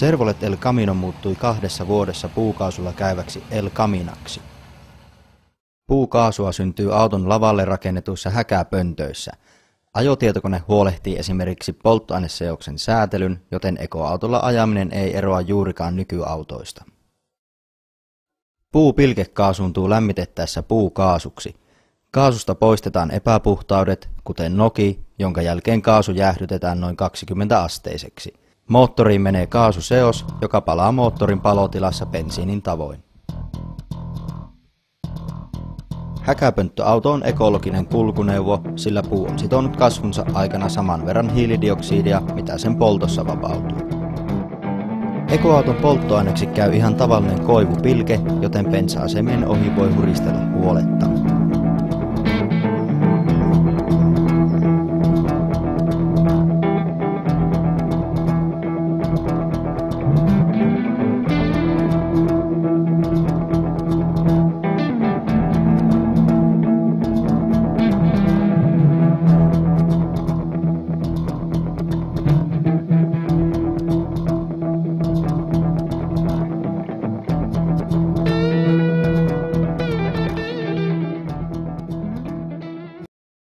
Chevrolet El Camino muuttui 2 vuodessa puukaasulla käyväksi El Caminaksi. Puukaasua syntyy auton lavalle rakennetuissa häkäpöntöissä. Ajotietokone huolehtii esimerkiksi polttoaineseoksen säätelyn, joten ekoautolla ajaminen ei eroa juurikaan nykyautoista. Puu pilkekaasuuntuu lämmitettäessä puukaasuksi. Kaasusta poistetaan epäpuhtaudet, kuten noki, jonka jälkeen kaasu jäähdytetään noin 20-asteiseksi. Moottoriin menee kaasuseos, joka palaa moottorin palotilassa bensiinin tavoin. Häkäpönttöauto on ekologinen kulkuneuvo, sillä puu on sitonut kasvunsa aikana saman verran hiilidioksidia, mitä sen poltossa vapautuu. Ekoauton polttoaineeksi käy ihan tavallinen koivupilke, joten bensa-asemien ohi voi huristella huoletta.